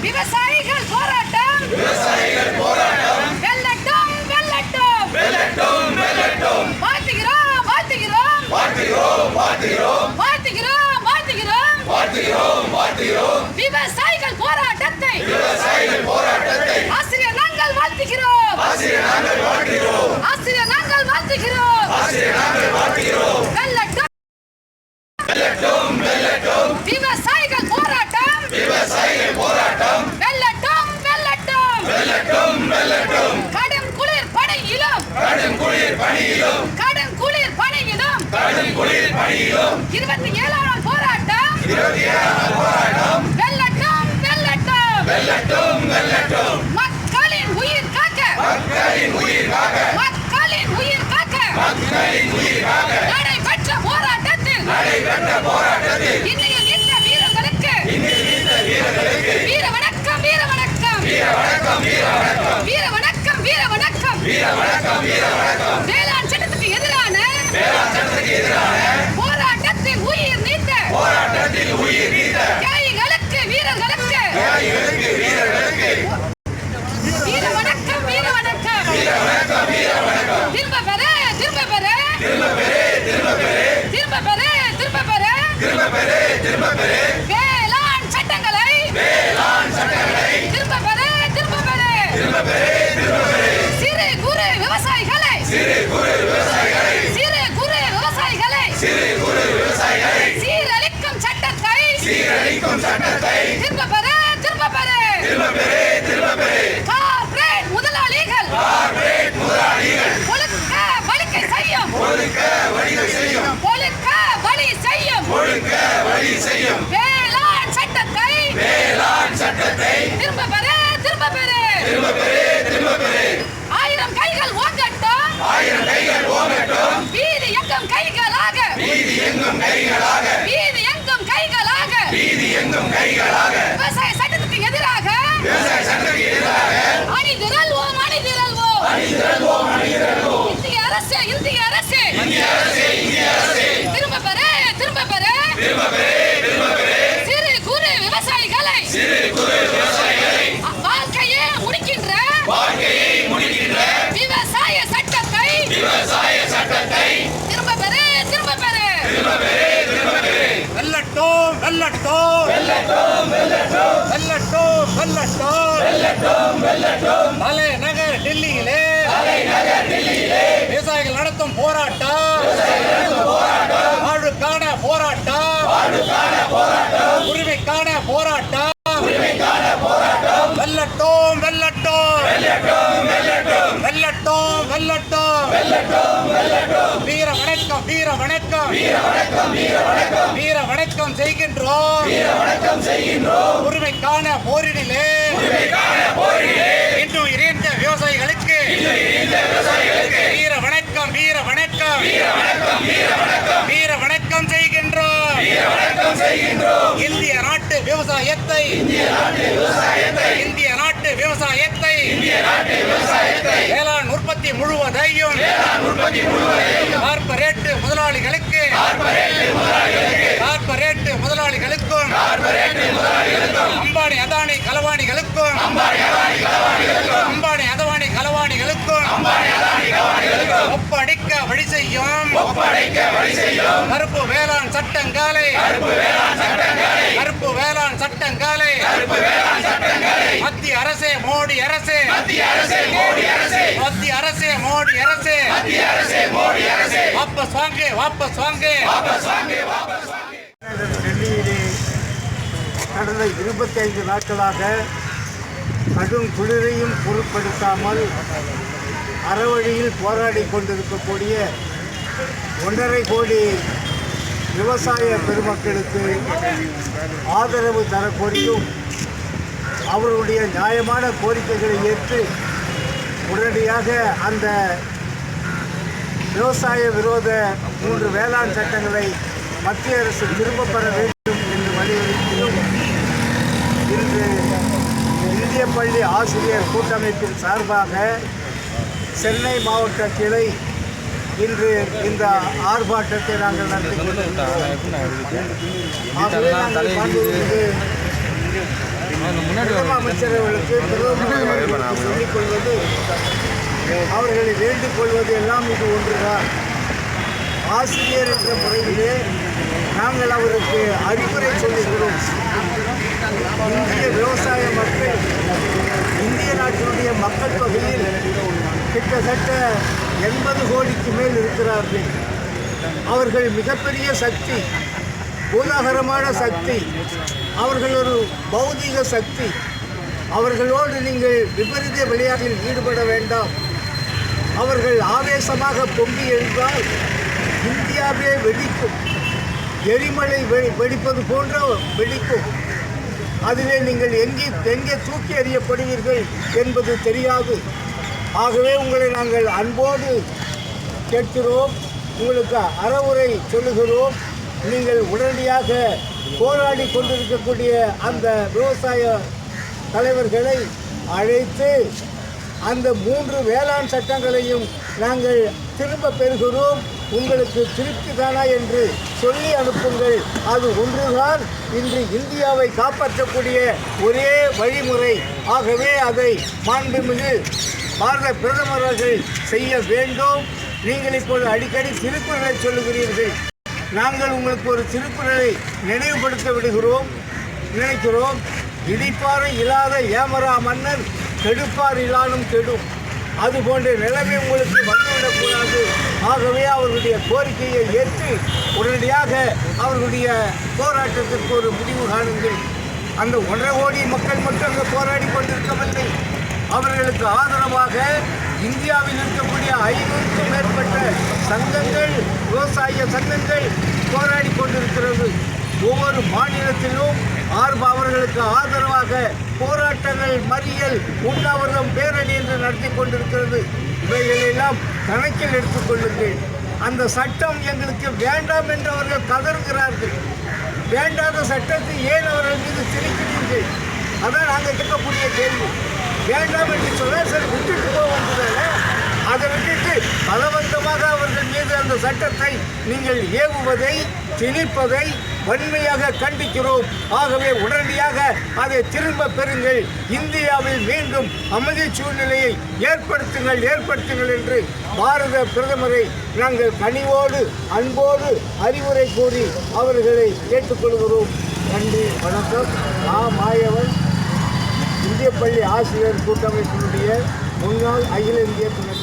விவசாயிகள் போராட்டம் வெல்லட்டும் வெல்லட்டும் வெல்லட்டும் வெல்லட்டும் வாழ்த்துகிறோம் வாழ்த்துகிறோம் வாழ்த்துகிறோம் வாழ்த்துகிறோம் வாழ்த்துகிறோம் வாழ்த்துகிறோம் வாழ்த்துகிறோம் வாழ்த்துகிறோம் விவசாயிகள் போராட்டத்தை ஆசிரியர் நாங்கள் வாழ்த்துகிறோம் ஆசிரியர் நாங்கள் வாழ்த்துகிறோம் ஆசிரியர் நாங்கள் வாழ்த்துகிறோம் ஆசிரியர் நாங்கள் வாழ்த்துகிறோம் வெல்லட்டும் வெல்லட்டும் வெல்லட்டும் விவசாயிகள் போராட்டம் போராட்டம் வெல்லட்டும் வெல்லட்டும் வெல்லட்டும் வெல்லட்டும் கடும் குளிர் பணியிலும் கடும் குளிர் பணியிலும் கடும் குளிர் பணியிலும் கடும் குளிர் பணியிலும் 27ஆம் போராட்டம் 27ஆம் போராட்டம் வெல்லட்டும் வெல்லட்டும் வெல்லட்டும் வெல்லட்டும் மக்களின் உயிர் காக்க மக்களின் உயிர் காக்க மக்களின் உயிர் காக்க மக்களின் உயிர் காக்க நடைபெற்ற போராட்டத்தில் இன்னைய இந்த வீரர்களுக்கு வீர வணக்கம் வீர வணக்கம் வீர வணக்கம் வீர வணக்கம் வீர வணக்கம் வீர வணக்கம் வீர வணக்கம் வீர வணக்கம் வேளாண் சட்டத்துக்கு எதிரான வேளாண் சட்டத்துக்கு எதிரான போராட்டத்தில் உயிர் நீத்த போராட்டத்தில் உயிர் நீத்த தியாகிகளுக்கு வீரர்களுக்கு வீரர்களுக்கு வீர வணக்கம் வீர வணக்கம் வீர வணக்கம் வீர வணக்கம் திரும்ப பெற திரும்ப பெற திரும்ப பெறு திரும்ப பெறு திரும்ப பெற திரும்ப பெற திரும்ப பெறு திரும்ப பெறு வேளாண் சட்டங்களை திரும்ப பெற திரும்ப பெற திரும்ப பெறு திரும்ப பெறு சிறு குறு விவசாயிகளை சிறு குறு விவசாயிகளை சிறு குறு விவசாயிகளை சிறு குறு விவசாயிகளை சீரழிக்கும் சட்டத்தை சீரழிக்கும் சட்டத்தை திரும்ப பெற திரும்ப பெற திரும்ப பெறு திரும்ப பெறு கார்ப்பரேட் முதலாளிகள் கார்ப்பரேட் முதலாளிகள் ஒழுக்க வழிக்கை செய்யும் ஒழுக்க வழிகள் செய்யும் ஒழுக்க வழி செய்யும் ஒழுக்க வழி செய்யும் வேளாண் சட்டத்தை வேளாண் சட்டத்தை திரும்ப பெற திரும்ப பெற திரும்ப பெறு திரும்ப பெறு 1000 கைகள் ஓங்கட்டும் 1000 கைகள் ஓங்கட்டும் வீதி எங்கும் கைகளாக வீதி எங்கும் கைகளாக வீதி எங்கும் கைகளாக வீதி எங்கும் கைகளாக விவசாய சட்டத்துக்கு எதிராக விவசாய சட்டத்துக்கு எதிராக அணிதிரள்வோம் அணிதிரள்வோம் அணிதிரள்வோம் அணிதிரள்வோம் இந்திய அரசு இந்திய அரசு இந்திய அரசு இந்திய அரசு திரும்ப பெற திரும்ப பெற திரும்ப பெறு திரும்ப பெறு சிறு குறு விவசாயிகளை சிறு குறு விவசாயிகளை வாழ்க்கையே முடிக்கின்ற வாழ்க்கையை முடிக்கின்ற விவசாய சட்டத்தை விவசாய சட்டத்தை திரும்ப பெற திரும்ப பெற திரும்ப பெறு திரும்ப பெறு வெல்லட்டும் வெல்லட்டும் வெல்லட்டும் வெல்லட்டும் வெல்லட்டும் வெல்லட்டும் வெல்லட்டும் வெல்லட்டும் தலைநகர் டெல்லியிலே விவசாயிகள் நடத்தும் போராட்டம் வாழ்வுக்கான போராட்டம் உரிமைக்கான போராட்டம் வெல்லட்டும் வெல்லட்டும் வெல்லட்டும் வெல்லட்டும் வீர வணக்கம் வீர வணக்கம் வீர வணக்கம் செய்கின்றோம் உரிமைக்கான போரினிலே இன்னும் இணைந்த விவசாயிகளுக்கு வீர வணக்கம் வீர வணக்கம் வீர வணக்கம் செய்கின்றோம் இந்திய நாட்டு விவசாயத்தை வேளாண் உற்பத்தி முழுவதையும் கார்ப்பரேட் முதலாளிகளுக்கும் அம்பானி அதானி களவாணிகளுக்கும் ஒப்படைக்க வழி செய்யும் கருப்பு வேளாண் சட்டங்களை மத்திய அரசே மோடி அரசே வாபஸ் வாங்கு டெல்லியிலே கடந்த 25 நாட்களாக கடும் குளிரையும் பொருட்படுத்தாமல் அறவழியில் போராடி கொண்டிருக்கக்கூடிய 1.5 கோடி விவசாய பெருமக்களுக்கு ஆதரவு தரக்கோரியும் அவர்களுடைய நியாயமான கோரிக்கைகளை ஏற்று உடனடியாக அந்த விவசாய விரோத 3 வேளாண் சட்டங்களை மத்திய அரசு திரும்பப் பெற வேண்டும் என்று வலியுறுத்தியும் இன்று இந்திய பள்ளி ஆசிரியர் கூட்டமைப்பின் சார்பாக சென்னை மாவட்ட கிளை இன்று இந்த ஆர்ப்பாட்டத்தை நாங்கள் நடத்தி கொண்டிருக்கிறோம். ஆகவே நாங்கள் முதலமைச்சர் அவர்களுக்கு பிரதமர் அவர்களுக்கு சொல்லிக் கொள்வது, அவர்களை வேண்டிக் கொள்வது எல்லாம் இது ஒன்றுதான். ஆசிரியர் என்ற முறையிலே நாங்கள் அவருக்கு அறிவுரை சொல்லுகிறோம். இந்திய விவசாய மக்கள் இந்திய நாட்டினுடைய மக்கள் தொகையில் கிட்டத்தட்ட 80 கோடிக்கு மேல் இருக்கிறார்கள். அவர்கள் மிகப்பெரிய சக்தி, பூதாகரமான சக்தி, அவர்கள் ஒரு பௌதிக சக்தி. அவர்களோடு நீங்கள் விபரீத விளையாட்டில் ஈடுபட வேண்டாம். அவர்கள் ஆவேசமாக பொங்கி எழுந்தால் இந்தியாவே வெடிக்கும், எரிமலை வெடிப்பது போன்ற வெடிக்கும். அதிலே நீங்கள் எங்கே தூக்கி எறியப்படுவீர்கள் என்பது தெரியாது. ஆகவே உங்களை நாங்கள் அன்போடு கேட்கிறோம், உங்களுக்கு அறவுரை சொல்லுகிறோம். நீங்கள் உடனடியாக போராடி கொண்டிருக்கக்கூடிய அந்த விவசாய தலைவர்களை அழைத்து அந்த 3 வேளாண் சட்டங்களையும் நாங்கள் திரும்ப பெறுகிறோம், உங்களுக்கு திருப்தி தானா என்று சொல்லி அனுப்புங்கள். அது ஒன்றுதான் இன்று இந்தியாவை காப்பாற்றக்கூடிய ஒரே வழிமுறை. ஆகவே அதை மாண்புமிகு பாரத பிரதமர் அவர்கள் செய்ய வேண்டும். நீங்கள் இப்போது அடிக்கடி திருக்குறளை சொல்லுகிறீர்கள். நாங்கள் உங்களுக்கு ஒரு திருக்குறளை நினைவுபடுத்த நினைக்கிறோம். இடிப்பாறை இல்லாத ஏமரா மன்னர் கெடுப்பார் இல்லாலும் கெடும். அதுபோன்ற நிலைமை உங்களுக்கு வந்துவிடக்கூடாது. ஆகவே அவர்களுடைய கோரிக்கையை ஏற்று உடனடியாக அவர்களுடைய போராட்டத்திற்கு ஒரு முடிவு காணுங்கள். அந்த 1.5 கோடி மக்கள் மட்டும் அங்கே போராடி கொண்டிருக்கவில்லை. அவர்களுக்கு ஆதரவாக இந்தியாவில் இருக்கக்கூடிய 500க்கும் மேற்பட்ட சங்கங்கள், விவசாய சங்கங்கள் போராடி கொண்டிருக்கிறது. ஒவ்வொரு மாநிலத்திலும் அவர்களுக்கு ஆதரவாக போராட்டங்கள், மறியல், உண்ணாவிரதம், பேரணி என்று நடத்தி கொண்டிருக்கிறது. இவைகளெல்லாம் கணக்கில் எடுத்துக்கொள்ளுங்கள். அந்த சட்டம் எங்களுக்கு வேண்டாம் என்று அவர்கள் கதறுகிறார்கள். வேண்டாத சட்டத்தை ஏன் அவர்கள் மீது திணிக்கிறீர்கள்? அதான் நாங்கள் கேட்கக்கூடிய கேள்வி. வேண்டாம் என்று சொல்ல சரி விட்டுட்டு போவதுதானே, அதை விட்டுட்டு பலவந்தமாக அவர்கள் மீது அந்த சட்டத்தை நீங்கள் ஏவுவதை, திணிப்பதை வன்மையாக கண்டிக்கிறோம். ஆகவே உடனடியாக அதை திரும்ப பெறுங்கள். இந்தியாவில் மீண்டும் அமைதி சூழ்நிலையை ஏற்படுத்துங்கள் என்று பாரத பிரதமரை நாங்கள் கனிவோடு அன்போடு அறிவுரை கூறி அவர்களை கேட்டுக்கொள்கிறோம். நன்றி, வணக்கம். மாயவன், இந்திய பள்ளி ஆசிரியர் கூட்டமைப்பினுடைய முன்னாள் அகில இந்திய துணை